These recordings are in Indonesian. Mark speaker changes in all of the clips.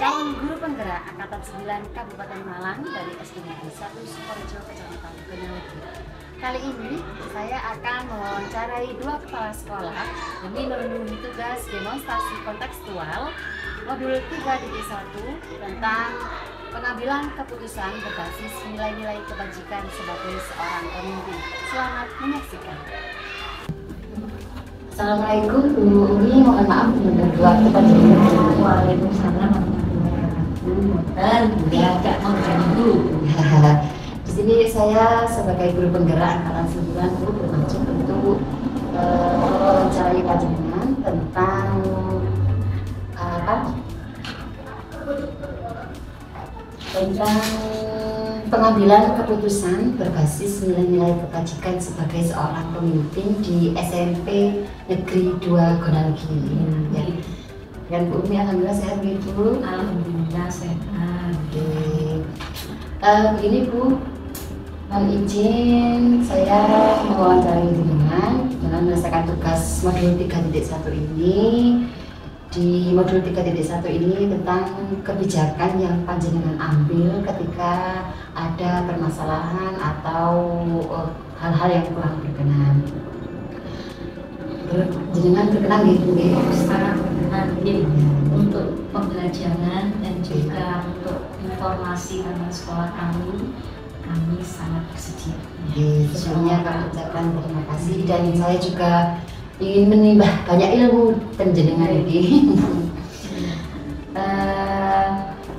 Speaker 1: calon guru penggerak Angkatan 9 Kabupaten Malang dari SD Negeri 1 Sukorejo, Kecamatan Genelegri. Kali ini saya akan mewawancarai dua kepala sekolah demi memenuhi tugas demonstrasi kontekstual modul 3.1 tentang pengambilan keputusan berbasis nilai-nilai kebajikan sebagai seorang pemimpin. Selamat menyaksikan. Assalamualaikum Bu Umi, mohon maaf berdua kepanjangan. Waalaikumsalam dan tidak mengganggu. Di sini saya sebagai guru penggerak Angkatan 9 Bu bermaksud untuk mewawancarai panjenengan tentang tentang pengambilan keputusan berbasis nilai-nilai kebajikan sebagai seorang pemimpin di SMP Negeri 2 Gonalgi. Ya. Dan Bu Umi alhamdulillah sehat gitu.
Speaker 2: Alhamdulillah sehat.
Speaker 1: Begini Bu, mohon izin saya mewawancarai dengan menyelesaikan tugas modul 3.1 ini. Di modul 3.1 ini tentang kebijakan yang panjenengan ambil ketika ada permasalahan atau hal-hal yang kurang berkenan. Jenengan berkenan gitu ya?
Speaker 2: Sangat berkenan untuk pembelajaran dan juga untuk informasi tentang sekolah kami sangat bersedia.
Speaker 1: Sebelumnya kami ucapkan terima kasih dan saya juga ingin menimba banyak ilmu penjenengan ini.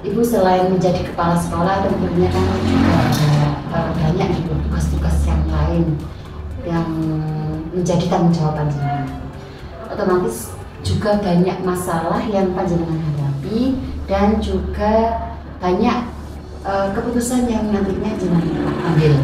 Speaker 1: Ibu selain menjadi kepala sekolah tentunya kan juga ada banyak gitu tugas-tugas yang lain yang menjadi tanggung jawab panjenengan. Otomatis juga banyak masalah yang panjenengan hadapi dan juga banyak keputusan yang nantinya jenengan ambil.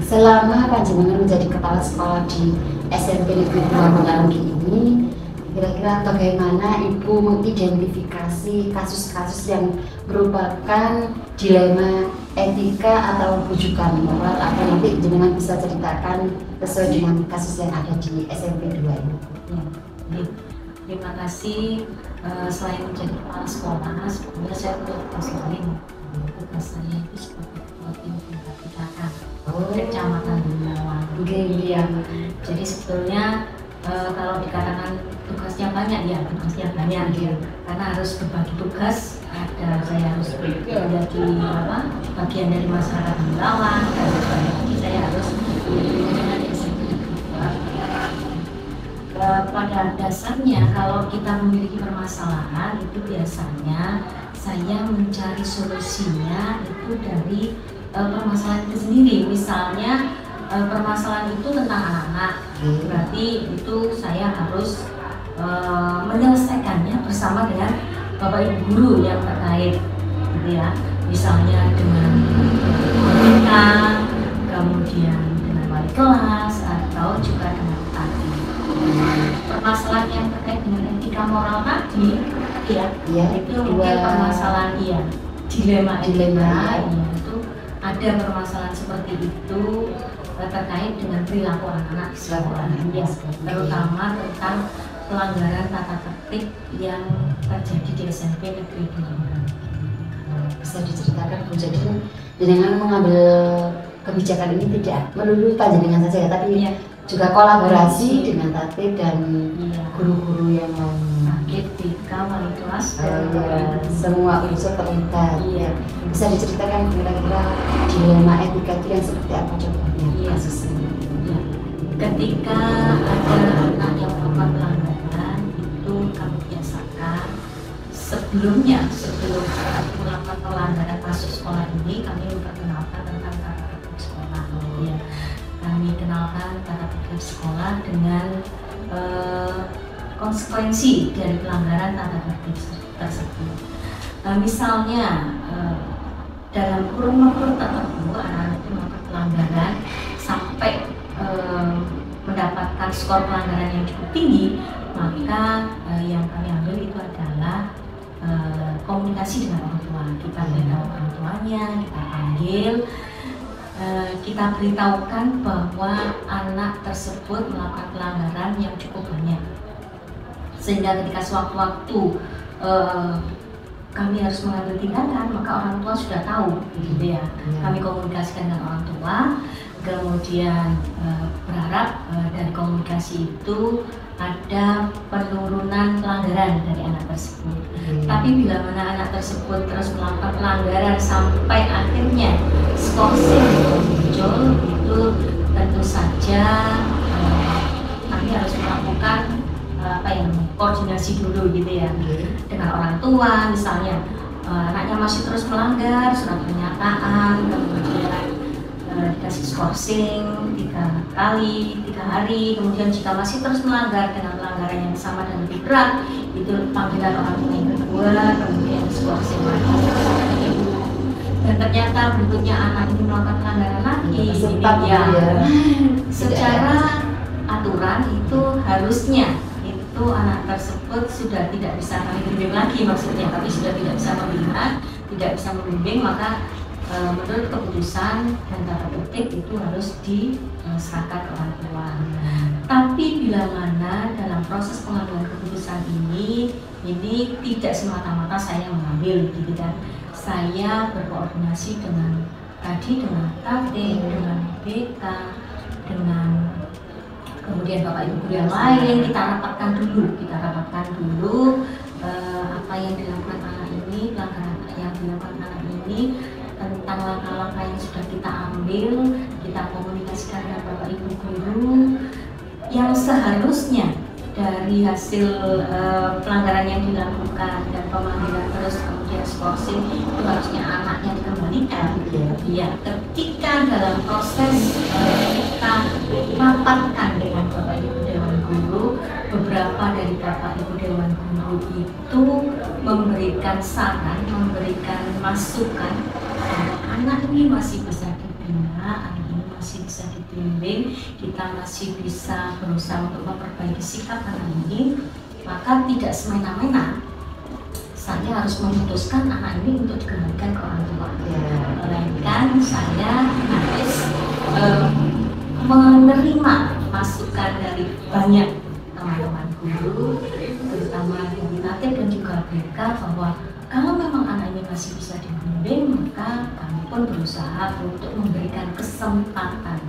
Speaker 1: Selama panjenengan menjadi kepala sekolah di SMP Negeri 2 Gonalgi ini, kira-kira bagaimana Ibu mengidentifikasi kasus-kasus yang merupakan dilema etika atau rujukan moral, atau nanti jenengan bisa ceritakan sesuai dengan kasus yang ada di SMP 2 ini.
Speaker 2: Ya, terima kasih. Selain menjadi kepala sekolah, sebetulnya saya punya tugas lain. Tugas saya itu sebagai ketua tim pendidikan Kecamatan Gunawan. Jadi sebetulnya kalau dikatakan tugasnya banyak, ya tugasnya banyak karena harus berbagi tugas. Saya harus menjadi bagian dari masyarakat Gunawan, dan saya harus dengan SMP. Pada dasarnya kalau kita memiliki permasalahan itu biasanya saya mencari solusinya itu dari permasalahan itu sendiri. Misalnya permasalahan itu tentang anak-anak, berarti itu saya harus menyelesaikannya bersama dengan Bapak Ibu guru yang terkait, gitu ya. Misalnya dengan mereka, kemudian dengan wali kelas, atau juga dengan tadi permasalahan yang terkait dengan etika moral tadi, ya itu mungkin permasalahan dilema ya. Ada permasalahan seperti itu terkait dengan perilaku anak-anak di sekolah, terutama tentang pelanggaran tata tertib yang terjadi di SMP Negeri 2.
Speaker 1: Bisa diceritakan Bu, jadi jenengan mengambil kebijakan ini tidak melulu panjenengan saja ya, tapi juga kolaborasi dengan tatib dan guru-guru yang lain.
Speaker 2: Etika, wali kelas,
Speaker 1: semua unsur terlibat. Bisa diceritakan kira-kira dilema etika itu yang seperti apa contohnya kasus ini?
Speaker 2: Ketika ada anak yang melakukan pelanggaran, itu kami biasakan sebelum melakukan pelanggaran kasus sekolah ini, kami memperkenalkan tentang tata tertib sekolah. Kami kenalkan tata tertib sekolah dengan konsekuensi dari pelanggaran tata tertib tersebut. Misalnya dalam kurun waktu tertentu anak-anak itu melakukan pelanggaran sampai mendapatkan skor pelanggaran yang cukup tinggi, maka yang kami ambil itu adalah komunikasi dengan orang tua. Kita beritahu orang tuanya, kita panggil, kita beritahukan bahwa anak tersebut melakukan pelanggaran yang cukup banyak, sehingga ketika sewaktu-waktu kami harus mengambil tindakan, maka orang tua sudah tahu, gitu ya. Kami komunikasikan dengan orang tua, kemudian berharap dari komunikasi itu ada penurunan pelanggaran dari anak tersebut. Tapi bila mana anak tersebut terus melakukan pelanggaran sampai akhirnya skorsing muncul, itu tentu saja kami harus melakukan koordinasi dulu gitu ya, dengan orang tua. Misalnya anaknya masih terus melanggar, surat pernyataan, kemudian dikasih skorsing 3 hari, kemudian jika masih terus melanggar dengan pelanggaran yang sama dan lebih berat, itu panggilan orang tua yang kedua, kemudian skorsing lagi. Dan ternyata berikutnya anak ini melakukan pelanggaran lagi, secara aturan itu harusnya itu anak tersebut sudah tidak bisa kami bimbing lagi, maksudnya, tapi sudah tidak bisa membina, tidak bisa membimbing, maka menurut keputusan dan tata tertib itu harus diserahkan ke orang tua. Tapi bila mana dalam proses pengambilan keputusan ini tidak semata-mata saya mengambil, gitu kan. Saya berkoordinasi dengan dengan KT, dengan BK, dengan kemudian Bapak Ibu yang lain. Kita rapatkan dulu apa yang dilakukan anak ini, pelanggaran yang dilakukan anak ini, tentang langkah-langkah yang sudah kita ambil, kita komunikasikan dengan Bapak Ibu guru yang seharusnya dari hasil pelanggaran yang dilakukan dan pemanggilan terus kemudian skorsing itu harusnya anaknya dikembalikan. Ya, ketika dalam proses kita rapatkan dengan Bapak Ibu Dewan Guru, beberapa dari Bapak Ibu Dewan Guru itu memberikan saran, memberikan masukan, anak ini masih bisa dibina, anak ini masih bisa dibimbing, kita masih bisa berusaha untuk memperbaiki sikap anak ini, maka tidak semena-mena saya harus memutuskan anak ini untuk dikembalikan ke orang tua. Melainkan saya harus menerima masukan dari banyak teman-teman guru, terutama dari Natif dan juga BK, bahwa kalau memang anak ini masih bisa dibimbing, maka kami pun berusaha untuk memberikan kesempatan.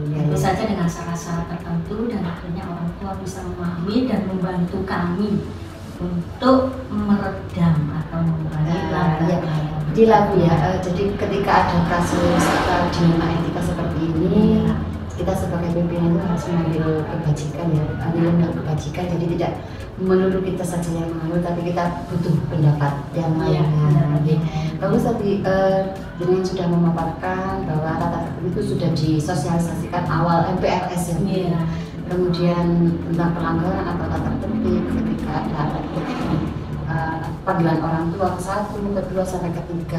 Speaker 2: Tentu saja dengan syarat-syarat tertentu, dan akhirnya orang tua bisa memahami dan membantu kami untuk meredam atau mengurangi pelanggaran.
Speaker 1: Jadi ketika ada kasus atau dilema etika seperti ini, kita sebagai pimpinan itu harus mengambil kebajikan, kebajikan. Jadi tidak melulu kita saja yang mengambil, tapi kita butuh pendapat yang lain. Bagus tadi dengan sudah memaparkan bahwa tata tertib itu sudah disosialisasikan awal MPLS ya. Kemudian tentang pelanggaran atau tata tertib ketika ada panggilan orang tua ke-1, ke-2 sampai ke-3.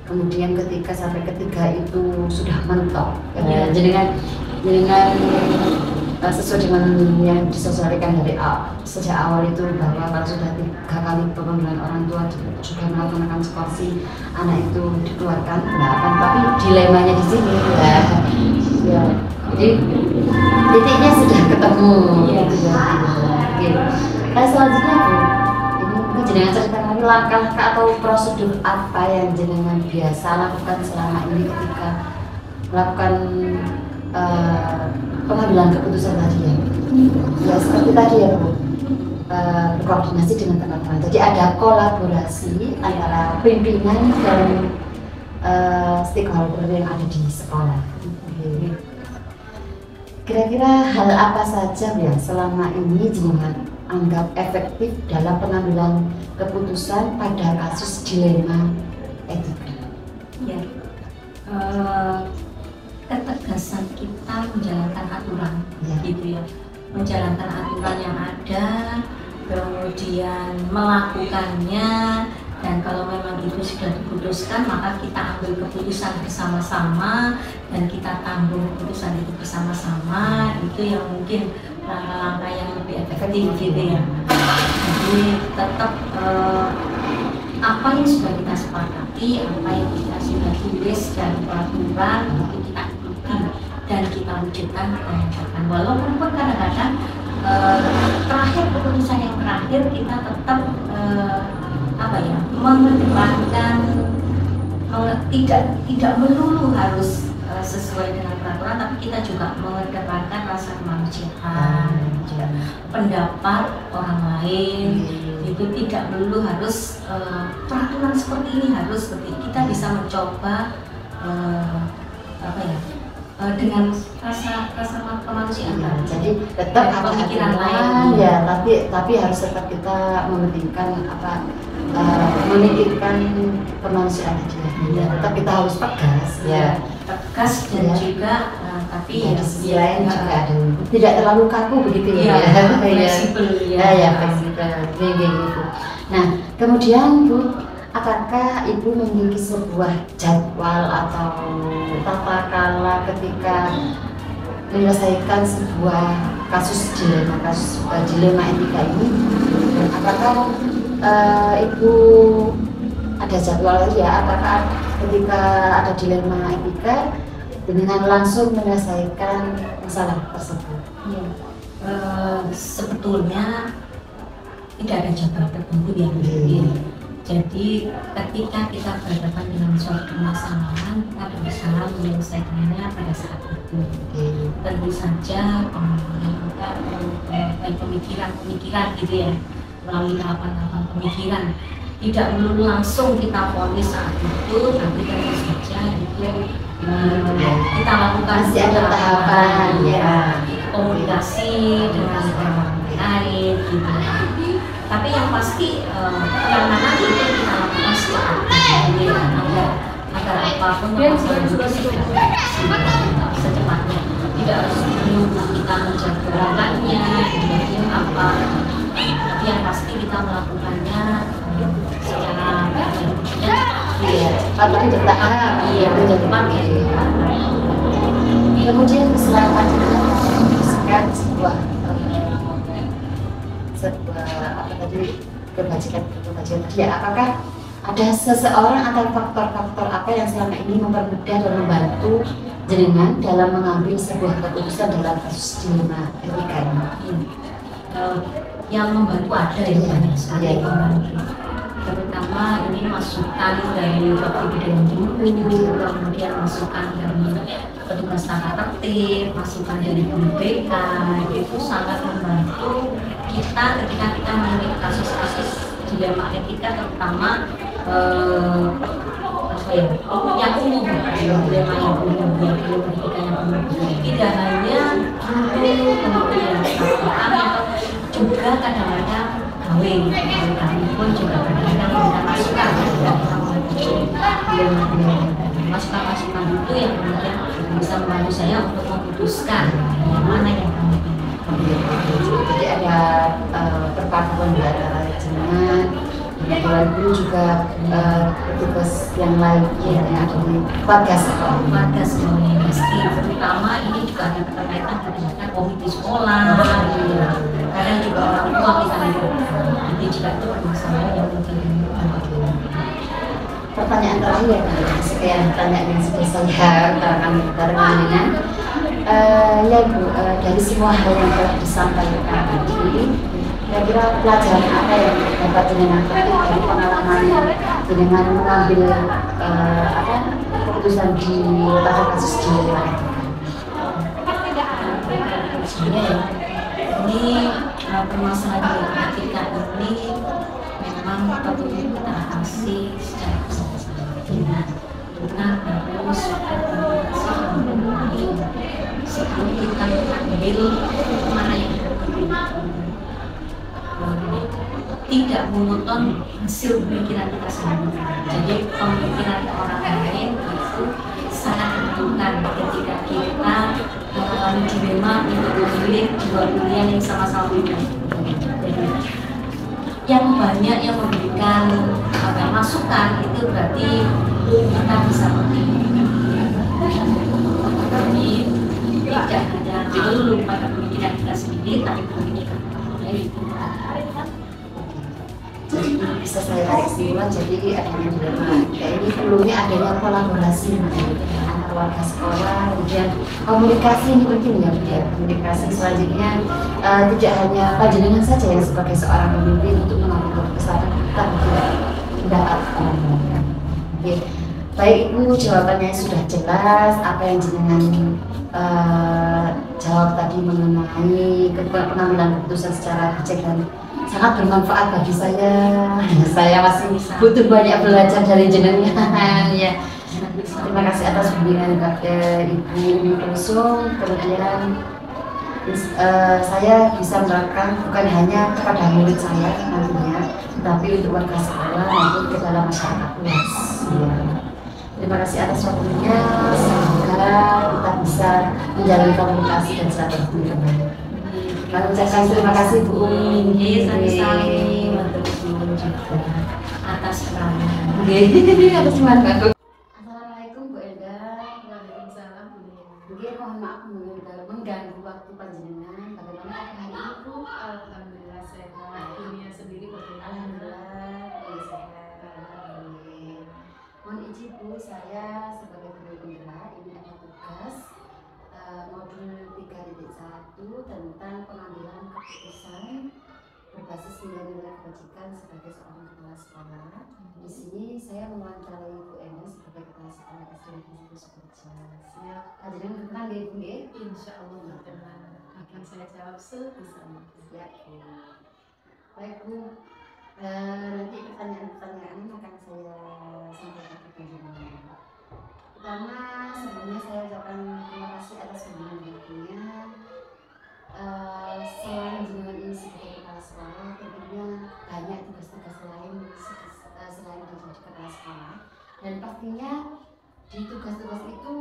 Speaker 1: Kemudian ketika sampai ke-3 itu sudah mentok. Dengan sesuai dengan yang disosialisasikan dari sejak awal itu, bahwa kalau sudah 3 kali pemanggilan orang tua sudah melakukan skorsing, anak itu dikeluarkan. Tapi dilemanya di sini jadi titiknya sudah ketemu. Selanjutnya Bu, ini jenengan ceritakan langkah atau prosedur apa yang jenengan biasa lakukan selama ini ketika melakukan pengambilan keputusan tadi ya seperti tadi ya Bu, berkoordinasi dengan teman-teman. Jadi ada kolaborasi antara pimpinan dan stakeholder yang ada di sekolah. Kira-kira hal apa saja yang selama ini jenengan anggap efektif dalam pengambilan keputusan pada kasus dilema etika?
Speaker 2: Ya, ketegasan kita menjalankan aturan, gitu ya, menjalankan aturan yang ada, kemudian melakukannya, dan kalau memang itu sudah diputuskan, maka kita ambil keputusan bersama-sama dan kita tanggung keputusan itu bersama-sama. Itu yang mungkin langkah-langkah yang lebih efektif, gitu ya. Jadi tetap apa yang sudah kita sepakati, apa yang kita sudah tulis dan peraturan itu kita ikuti dan kita wujudkan, kita nyatakan. Walaupun kadang-kadang terakhir keputusan yang terakhir kita tetap ya, mengedepankan tidak melulu harus sesuai dengan peraturan, tapi kita juga mengedepankan rasa kemanusiaan, pendapat orang lain. Itu tidak melulu harus peraturan seperti ini, harus seperti kita bisa mencoba dengan rasa kemanusiaan.
Speaker 1: Jadi tetap ada
Speaker 2: pemikiran lain
Speaker 1: ya, tapi harus tetap kita mementingkan memikirkan kemanusiaan aja. Tetap kita harus tegas
Speaker 2: tegas dan juga tapi
Speaker 1: di sisi lain juga ada tidak terlalu kaku begitu ya.
Speaker 2: Fleksibel
Speaker 1: fleksibel gitu. Nah, kemudian Bu, apakah Ibu memiliki sebuah jadwal atau tata cara ketika menyelesaikan sebuah kasus dilema etika ini? Dan apakah Ibu ada jadwal ya? Apakah ketika ada dilema etika dengan langsung menyelesaikan masalah tersebut?
Speaker 2: Ya, sebetulnya tidak ada jadwal tertentu ya. Jadi ketika kita berhadapan dengan suatu permasalahan, kita berusaha menyelesaikannya pada saat itu. Tentu saja kita pemikiran gitu ya, melalui tahapan-tahapan pemikiran. Tidak melulu langsung kita vonis saat itu, tapi tentu saja itu kita lakukan
Speaker 1: masih ada tahapan
Speaker 2: komunikasi dengan orang lain gitu. Tapi yang pasti penanganan itu kita lakukan agar apapun secepatnya, tidak harus menunggu kita menjadwalkannya apa, tapi yang pasti kita melakukannya secara
Speaker 1: tapi bertahap kemudian selanjutnya memutuskan sebuah kebajikan tadi ya, apakah ada seseorang atau faktor-faktor apa yang selama ini mempermudah dan membantu jenengan dalam mengambil sebuah keputusan dalam kasus dilema etika ini?
Speaker 2: Yang membantu ada ya banyak sekali, terutama ini masukan dari Bapak Bidang Guru, kemudian masukan dari petugas tata tertib, masukan dari BK, itu sangat membantu kita ketika kita mengalami kasus-kasus dilema etika, terutama yang umum, dilema yang umum, etika yang umum. Tidak hanya guru, kemudian atau juga kadang-kadang kami pun juga kadang-kadang memberikan masukan masukan itu yang kemudian bisa membantu saya untuk memutuskan yang mana yang kami pilih.
Speaker 1: Jadi ada perpaduan di antara jenengan, kebetulan pun juga petugas yang lain yang ada di warga sekolah
Speaker 2: pasti, terutama ini juga ada keterkaitan dengan komite sekolah, kadang juga orang tua misalnya, itu juga itu permasalahan yang mungkin.
Speaker 1: Pertanyaan terakhir, sekian pertanyaan yang sudah saya utarakan barengan ya Bu, dari semua hal yang telah disampaikan tadi, kira-kira pelajaran apa yang dapat jenengan petik dari pengalaman jenengan mengambil keputusan pada kasus dilema etika?
Speaker 2: Ini permasalahan etika ini memang perlu kita atasi secara bersama-sama. Kita harus sebelum kita mengambil mana yang tidak monoton hasil pemikiran kita sendiri. Jadi pemikiran orang lain itu sangat menentukan ketika kita mengalami dilema untuk memilih dua pilihan yang sama-sama berbeda. Jadi yang banyak yang memberikan masukan itu berarti kita bisa memilih. Jadi tidak hanya melulu pada pemikiran kita sendiri, tapi pemikiran orang lain.
Speaker 1: Jadi bisa saya tarik kesimpulan, jadi adanya dilema etika ini perlunya adanya kolaborasi antara warga sekolah, kemudian komunikasi ini penting ya, komunikasi selanjutnya tidak hanya panjenengan saja yang sebagai seorang pemimpin untuk mengambil keputusan, tapi juga Ibu jawabannya sudah jelas. Apa yang jenengan jawab tadi mengenai pengambilan keputusan secara bijak dan sangat bermanfaat bagi saya. Saya masih butuh banyak belajar dari jenengan ya. Terima kasih atas bimbingan Ibu Kulsum. Kemudian saya bisa menerapkan bukan hanya kepada murid saya nantinya, tapi untuk warga sekolah maupun ke dalam masyarakat luas. Ya. Terima kasih atas waktunya. Semoga kita bisa menjalin komunikasi dan silaturahmi kembali. Kami ucapkan terima kasih Bu Umi.
Speaker 2: Sami-sami untuk Ibu juga atas keterangan.
Speaker 1: Atas semangat. Assalamualaikum Bu Enda.
Speaker 2: Waalaikumsalam Bu Nia.
Speaker 1: Mungkin mohon maaf mengganggu waktu panjenengan. Bagaimana hari ini Bu?
Speaker 2: Alhamdulillah sehat. Dunia sendiri bagaimana?
Speaker 1: Alhamdulillah sehat. Mohon izin Bu, saya sebagai guru penggerak ini ada tugas modul 3.1 tentang pengambilan keputusan berbasis nilai-nilai kebajikan sebagai seorang kepala sekolah. Di sini saya mewawancarai Bu Enda sebagai kepala sekolah SD Negeri Sukorejo. Siap. Ajaran berkenan ya Ibu ya?
Speaker 2: Insya Allah berkenan. Akan saya jawab sebisa mungkin.
Speaker 1: Siap Bu. Baik Bu, nanti pertanyaan-pertanyaan akan saya sampaikan ke panjenengan. Pertama, sebelumnya saya ucapkan terima kasih atas kunjungan waktunya. Selain jenengan ini sebagai kepala sekolah, tentunya banyak tugas-tugas lain selain menjadi kepala sekolah. Dan pastinya di tugas-tugas itu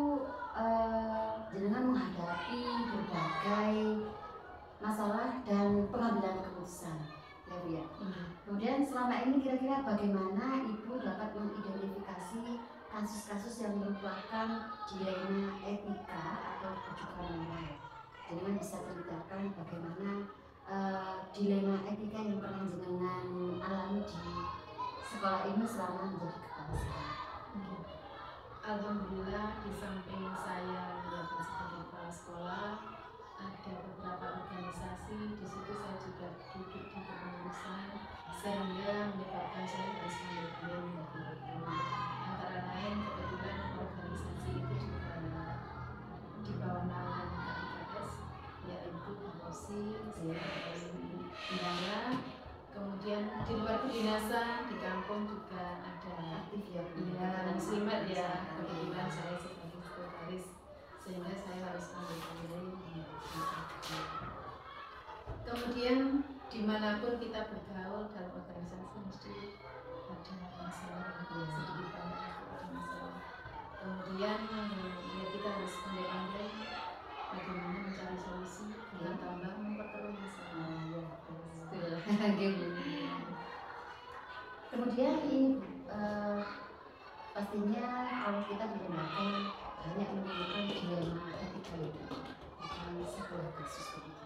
Speaker 1: jenengan menghadapi berbagai masalah dan pengambilan keputusan, ya Bu ya. Kemudian selama ini kira-kira bagaimana Ibu dapat mengidentifikasi kasus-kasus yang merupakan dilema etika atau kejujuran moral? Jenengan bisa ceritakan bagaimana dilema etika yang pernah jenengan alami di sekolah ini selama menjadi kepala sekolah?
Speaker 2: Alhamdulillah, di samping saya menjabat sebagai kepala sekolah, ada beberapa organisasi. Di situ saya juga duduk di kepengurusan, sehingga menyebabkan saya harus mengambil antara lain kebetulan organisasi itu juga di bawah naungan KIKS, yaitu Bakosi, Bendara. Kemudian di luar kedinasan di kampung juga ada aktif ya muslimat ya, kebetulan saya sebagai sekretaris, sehingga saya harus ambil kemudian dimanapun kita bergaul dalam organisasi mesti ada masalah sedikit banyak ada masalah. Kemudian ya kita harus pandai-pandai bagaimana mencari solusi, bukan tambah memperkeruh masalah.
Speaker 1: Kemudian ini pastinya kalau kita menggunakan banyak menemukan dilema etika itu dalam sebuah kasus begitu.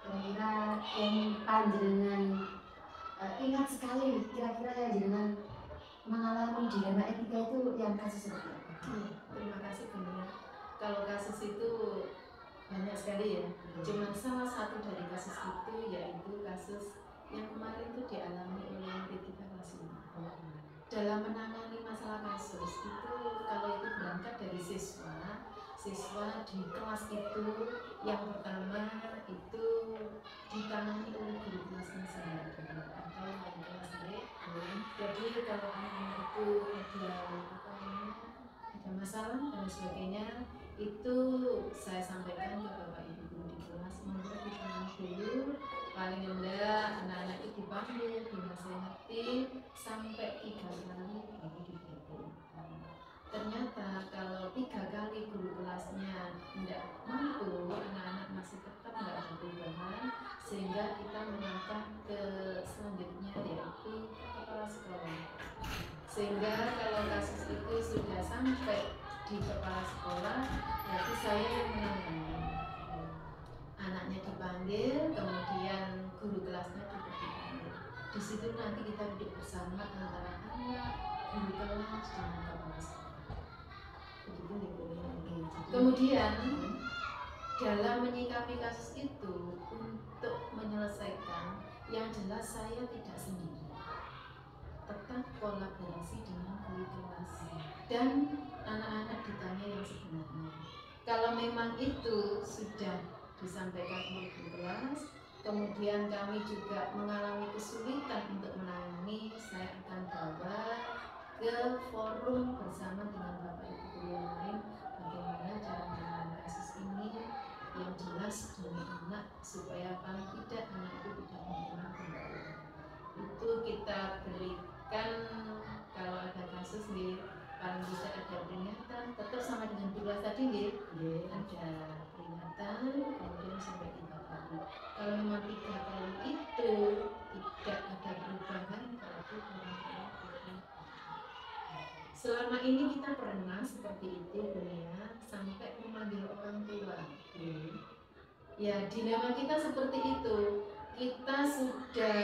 Speaker 1: Kira-kira yang panjenengan ingat sekali, kira-kira yang jenengan mengalami dilema etika itu yang kasus seperti apa?
Speaker 2: Terima kasih Bu Nia. Kalau kasus itu banyak sekali ya. Cuma salah satu dari kasus itu yaitu kasus yang kemarin itu dialami oleh P3 kelas 5. Dalam menangani masalah kasus itu, kalau itu berangkat dari siswa di kelas itu yang pertama itu ditangani oleh guru kelasnya saya atau wali kelas saya. Jadi kalau anak itu ada masalah dan sebagainya, itu saya sampaikan ke Bapak Ibu guru di kelas, monggo ditangani dulu. Paling rendah anak-anak itu dipanggil, dinasehati sampai 3 kali baru diberi. Ternyata kalau 3 kali guru kelasnya tidak mampu, anak-anak masih tetap tidak ada perubahan, sehingga kita melangkah ke selanjutnya yaitu kepala sekolah. Sehingga kalau kasus itu sudah sampai di kepala sekolah, berarti saya yang menangani. Anaknya dipanggil, kemudian guru kelasnya juga dipanggil. Di situ nanti kita duduk bersama antara anak, guru kelas, dan kepala sekolah. Kemudian dalam menyikapi kasus itu, untuk menyelesaikan, yang jelas saya tidak sendiri.
Speaker 3: kita kolaborasi dengan guru kelas dan anak-anak ditanya yang sebenarnya. Kalau memang itu sudah disampaikan oleh guru kelas, kemudian kami juga mengalami kesulitan untuk menangani, saya akan bawa ke forum bersama dengan Bapak Ibu guru yang lain bagaimana cara menangani kasus ini yang jelas demi anak supaya paling tidak anak itu tidak mengulang kembali. Itu kita berikan kalau ada kasus nih, paling tidak ada peringatan, tetap sama dengan dua tadi nih, ada peringatan kemudian sampai 3 kali. Kalau memang 3 kali itu tidak ada perubahan, berarti orang tua selama ini kita pernah seperti itu Bunia, sampai memanggil orang tua. Ya dilema kita seperti itu. Kita sudah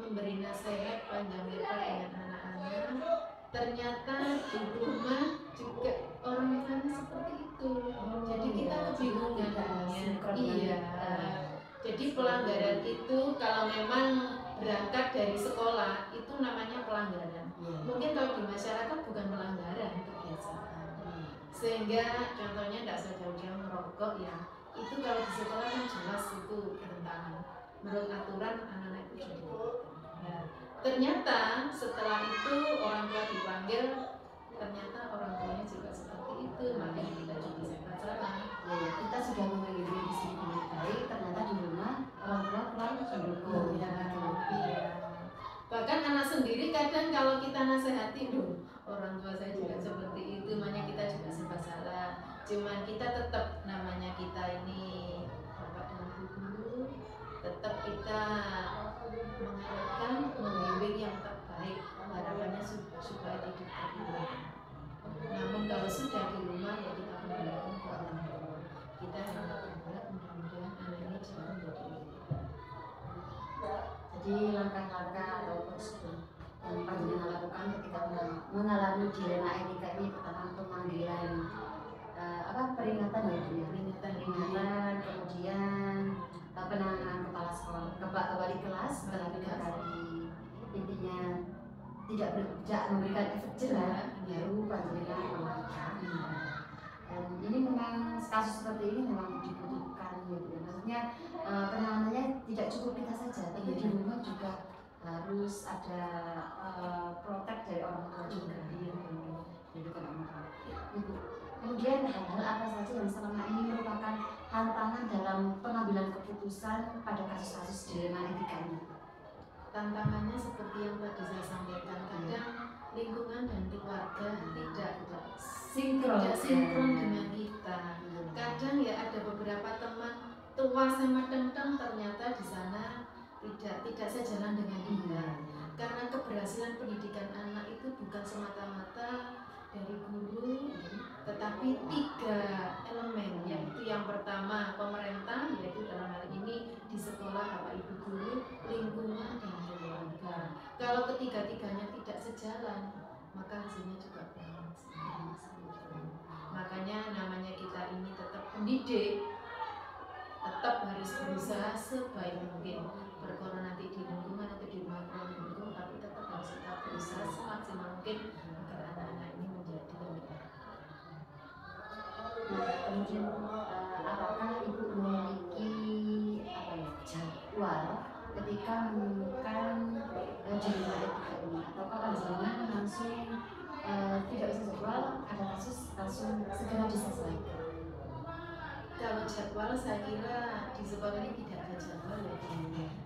Speaker 3: memberi nasihat panjang lebar dengan anak-anak, ternyata di rumah juga orang tuanya seperti itu. Jadi kita kebingungan. Iya. Jadi pelanggaran itu kalau memang berangkat dari sekolah itu namanya pelanggaran. Mungkin kalau di masyarakat bukan pelanggaran, kebiasaan. Sehingga contohnya tidak usah jauh-jauh merokok ya. Itu kalau di sekolah kan jelas itu bertentangan. Menurut aturan anak-anak itu jadi. Nah, ternyata setelah itu orang tua dipanggil, ternyata orang tuanya juga seperti itu, makanya kita juga sempat salah.
Speaker 1: Ya, kita sudah memiliki visi dengan baik, ternyata di rumah orang tua kurang mendukung.
Speaker 3: Iya. Bahkan anak sendiri kadang kalau kita nasihati, orang tua saya juga seperti itu, makanya kita juga sempat salah. Cuman kita tetap namanya kita ini bapak dan ibu guru, tetap kita mengharapkan membimbing yang terbaik, harapannya supaya tidak terhilang. Namun kalau sudah di rumah ya kita kembalikan ke orang tua. Kita hanya berharap mudah-mudahan anak ini cepat menjadi lebih.
Speaker 1: Jadi langkah-langkah atau prosedur yang panjenengan lakukan ketika mengalami dilema etika ini, pertama pemanggilan peringatan ya Bu ya, peringatan, kemudian penanganan kepala sekolah, wali kelas setelah 3 kali, intinya tidak memberikan efek jerah, baru panjenengan melakukan. Dan ini memang kasus seperti ini memang dibutuhkan ya Bu ya. Maksudnya penanganannya tidak cukup kita saja, tapi di rumah juga harus ada protek dari orang tua juga. Kehidupan orang tua. Ibu, kemudian hal-hal apa saja yang selama ini merupakan tantangan dalam pengambilan keputusan pada kasus-kasus dilema etika ini?
Speaker 3: Tantangannya seperti yang tadi saya sampaikan, kadang lingkungan dan keluarga tidak sinkron dengan kita. Kadang ya ada beberapa teman tua sama tentang ternyata di sana tidak sejalan dengan kita. Karena keberhasilan pendidikan anak itu bukan semata-mata dari guru, tetapi 3 elemen, yaitu yang pertama pemerintah, yaitu dalam hal ini di sekolah Bapak Ibu guru, lingkungan dan keluarga. Kalau ketiga-tiganya tidak sejalan, maka hasilnya juga kurang. Makanya namanya kita ini tetap pendidik, tetap harus berusaha sebaik mungkin, berkorban nanti di lingkungan atau di rumah kurang mendukung, tapi tetap harus kita berusaha semaksimal mungkin agar anak-anak ini menjadi lebih baik.
Speaker 1: Nah, kemudian apakah Ibu memiliki jadwal ketika menemukan dilema etika ini, ataukah panjenengan langsung tidak bisa jadwal, ada kasus langsung segera diselesaikan?
Speaker 3: Kalau jadwal saya kira di sekolah ini tidak ada jadwal ya,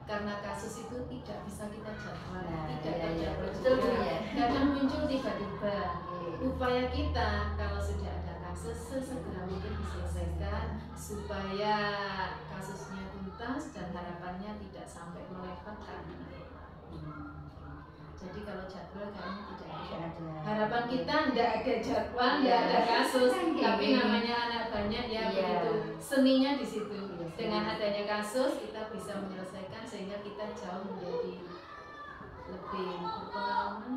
Speaker 3: karena kasus itu tidak bisa kita jadwal, tidak ada jadwal juga. Kadang muncul tiba-tiba. Upaya kita kalau sudah ada kasus sesegera mungkin diselesaikan supaya kasusnya tuntas dan harapannya tidak sampai melebar ke anak-anak. Jadi kalau jadwal kayaknya tidak ada. Harapan kita tidak ada jadwal, tidak ada kasus, tapi namanya anak banyak ya begitu. Seninya di situ. Dengan adanya kasus kita bisa menyelesaikan sehingga kita jauh menjadi lebih berpengalaman,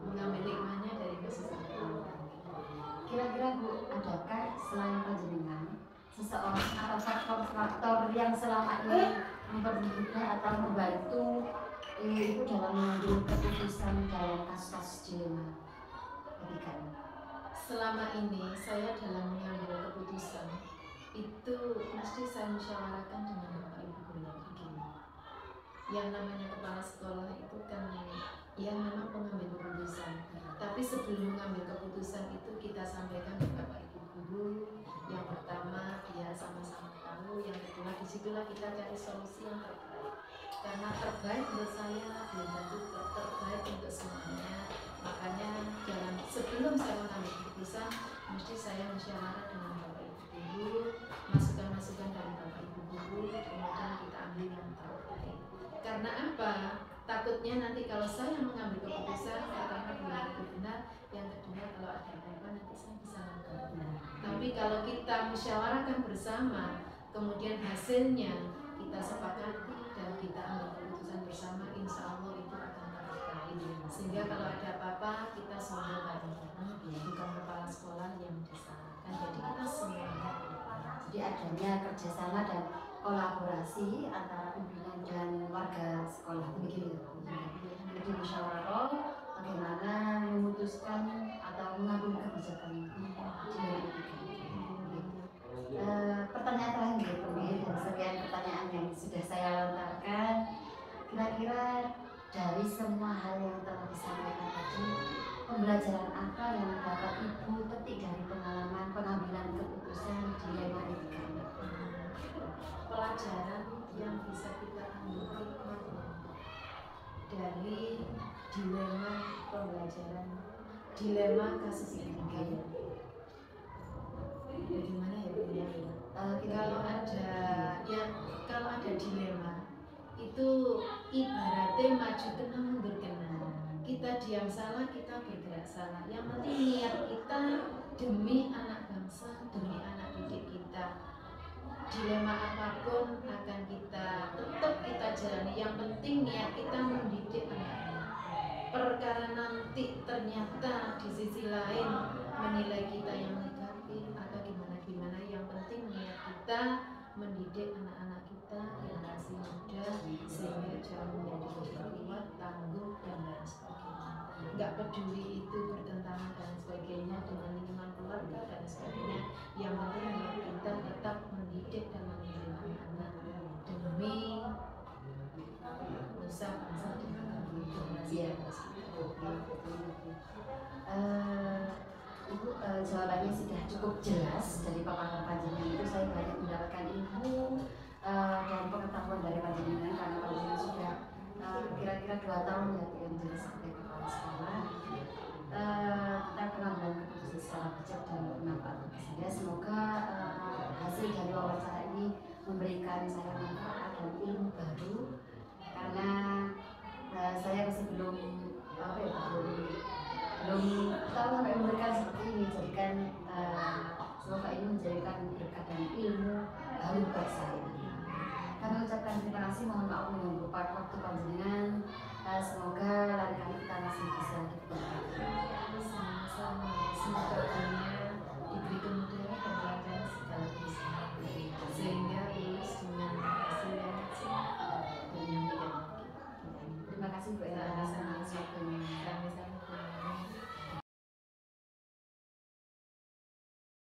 Speaker 3: mengambil hikmahnya dari kasus itu.
Speaker 1: Kira-kira Bu, adakah selain panjenengan seseorang atau faktor-faktor yang selama ini mempermudah atau membantu Ibu dalam mengambil keputusan dalam kasus-kasus dilema ketika ini?
Speaker 3: Selama ini saya dalam mengambil keputusan itu mesti saya musyawarahkan dengan Bapak Ibu guru yang begini. Yang namanya kepala sekolah itu kan yang memang pengambil keputusan. Tapi sebelum mengambil keputusan itu kita sampaikan ke Bapak Ibu guru. Yang pertama dia sama-sama tahu, yang kedua disitulah kita cari solusi yang terbaik. Karena terbaik menurut saya belum tentu terbaik untuk semuanya. Makanya sebelum saya mengambil keputusan mesti saya musyawarah dengan Bapak Ibu guru, masukan-masukan dari Bapak Ibu guru, kemudian kita ambil yang terbaik. Karena apa? Takutnya nanti kalau saya mengambil keputusan pertama belum benar, yang kedua kalau ada apa-apa nanti saya bisa mengganti. Tapi kalau kita musyawarahkan bersama, kemudian hasilnya kita sepakati dan kita ambil keputusan bersama, insya Allah itu akan terbaik. Sehingga kalau ada apa-apa kita semua bareng-bareng, bukan kepala sekolah yang disalahkan. Jadi kita semuanya.
Speaker 1: Jadi adanya kerjasama dan kolaborasi antara pimpinan dan warga sekolah begitu. Jadi musyawarah bagaimana memutuskan atau mengambil kebijakan di pertanyaan terakhir dan sekian pertanyaan yang sudah saya lontarkan. Kira-kira dari semua hal yang telah disampaikan tadi, pembelajaran apa yang dapat Ibu petik dari pengalaman pengambilan keputusan dilema etika?
Speaker 3: Pelajaran yang bisa kita ambil dari dilema pembelajaran, dilema kasus etika. Bagaimana ya Bu ya? Kalau ada dilema itu ibaratnya maju kena mundur kena. Kita diam salah, kita bergerak salah. Yang penting niat kita demi anak bangsa, demi anak didik kita. Dilema apapun akan tetap kita jalani. Yang penting niat kita mendidik anak-anak. Perkara nanti ternyata di sisi lain menilai kita yang negatif atau gimana, yang penting niat kita mendidik anak-anak kita generasi muda sehingga jauh menjadi lebih kuat, tangguh dan lain sebagainya. Nggak peduli itu bertentangan dan sebagainya dengan lingkungan keluarga dan sebagainya. Yang penting niat kita tetap mendidik dan mendidik anak-anak demi nusa bangsa dan generasi
Speaker 1: Ibu, jawabannya sudah cukup jelas dari paparan panjenengan itu. Saya banyak mendapatkan ilmu dan pengetahuan dari panjenengan karena panjenengan sudah kira-kira 2 tahun ya menjadi sebagai kepala sekolah tentang pengambilan keputusan secara bijak dan bermanfaat bagi saya. Semoga hasil dari wawancara ini memberikan saya manfaat dan ilmu baru karena saya masih belum tahu sampai memberikan seperti ini. Jadikan semoga ini menjadikan berkat dan ilmu baru buat saya. Kami ucapkan terima kasih, mohon maaf mengganggu waktu panjenengan. Semoga lain kali